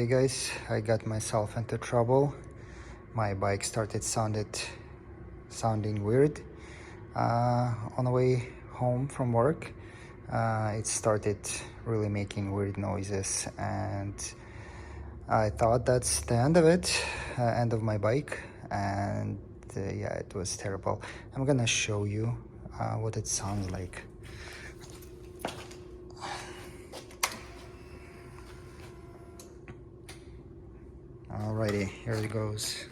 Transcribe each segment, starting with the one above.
Okay guys, I got myself into trouble. My bike started sounding weird. On the way home from work, it started really making weird noises, and I thought that's the end of it, end of my bike, and yeah, it was terrible. I'm gonna show you what it sounds like. Alrighty, here it goes.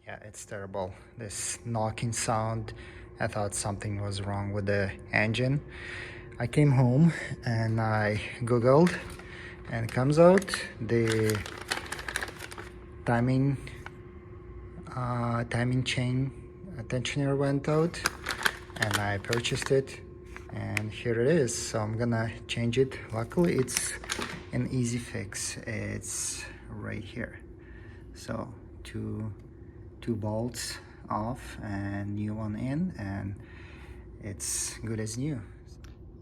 Yeah, it's terrible. This knocking sound, I thought something was wrong with the engine. I came home and I googled, and it comes out the timing chain tensioner went out, and I purchased it, and here it is. So I'm gonna change it. Luckily it's an easy fix. It's right here. So two bolts off and new one in, and it's good as new.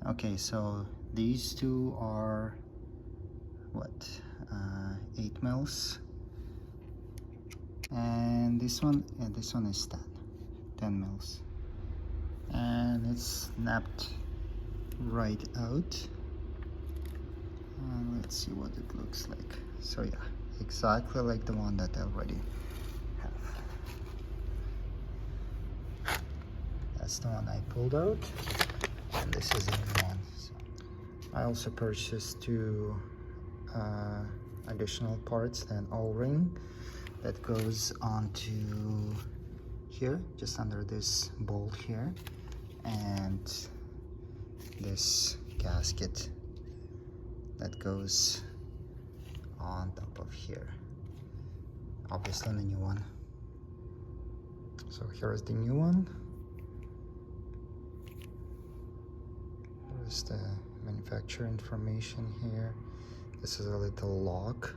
Okay, so these two are what, 8 mils, and this one is 10 mils, and it's snapped right out. And let's see what it looks like. So yeah, exactly like the one that I already have. That's the one I pulled out, and this is a new one. So I also purchased two additional parts, an O-ring that goes onto here, just under this bolt here, and this gasket that goes on top of here, obviously the new one. So here's the new one. Here's the manufacturer information here. This is a little lock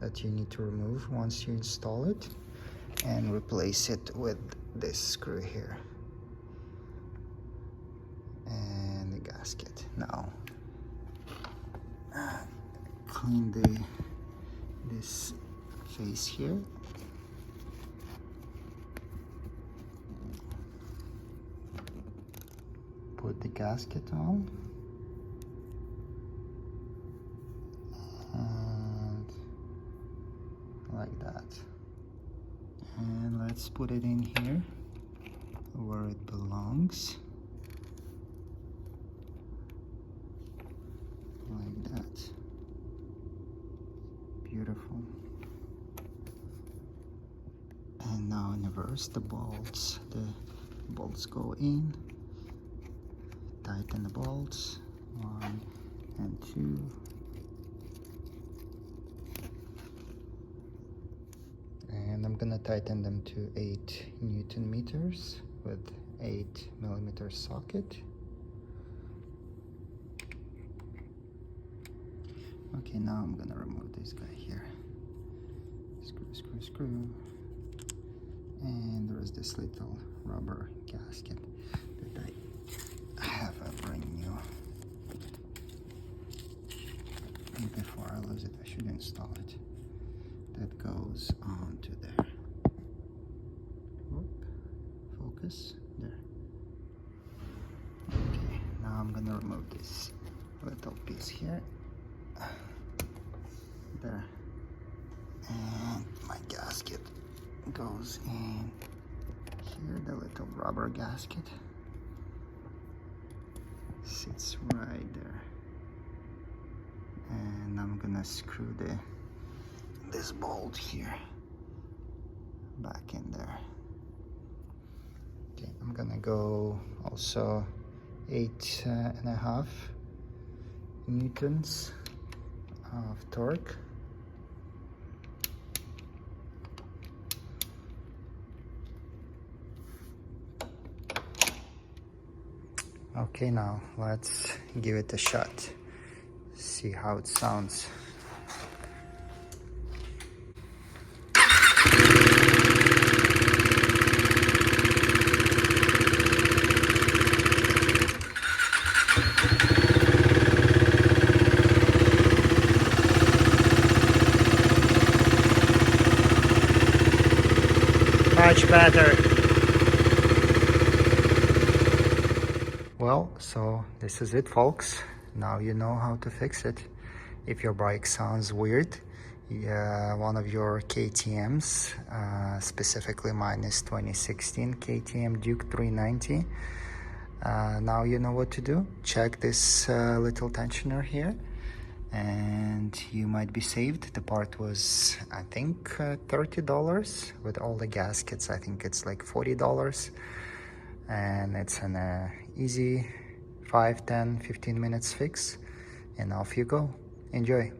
that you need to remove once you install it, and replace it with this screw here, and the gasket. Now clean this face here. Put the gasket on, and like that. And let's put it in here where it belongs, like that. Beautiful. And now in reverse, the bolts go in. Tighten the bolts, 1 and 2. And I'm gonna tighten them to 8 Newton meters with 8 millimeter socket. Okay, now I'm gonna remove this guy here. Screw. And there is this little rubber gasket that I have a brand new. And before I lose it, I should install it. That goes onto there. Whoop. Focus there. Okay, now I'm gonna remove this little piece here. There. And my gasket goes in here, the little rubber gasket sits right there, and I'm gonna screw this bolt here back in there. Okay, I'm gonna go also 8.5 newtons of torque. Okay, now let's give it a shot, see how it sounds. much better. Well, so this is it, folks. Now you know how to fix it. If your bike sounds weird, one of your KTMs, specifically mine is 2016 KTM Duke 390. Now you know what to do. Check this little tensioner here and you might be saved. The part was, I think, $30. With all the gaskets, I think it's like $40. And it's an easy 5, 10, 15 minutes fix, and off you go. Enjoy.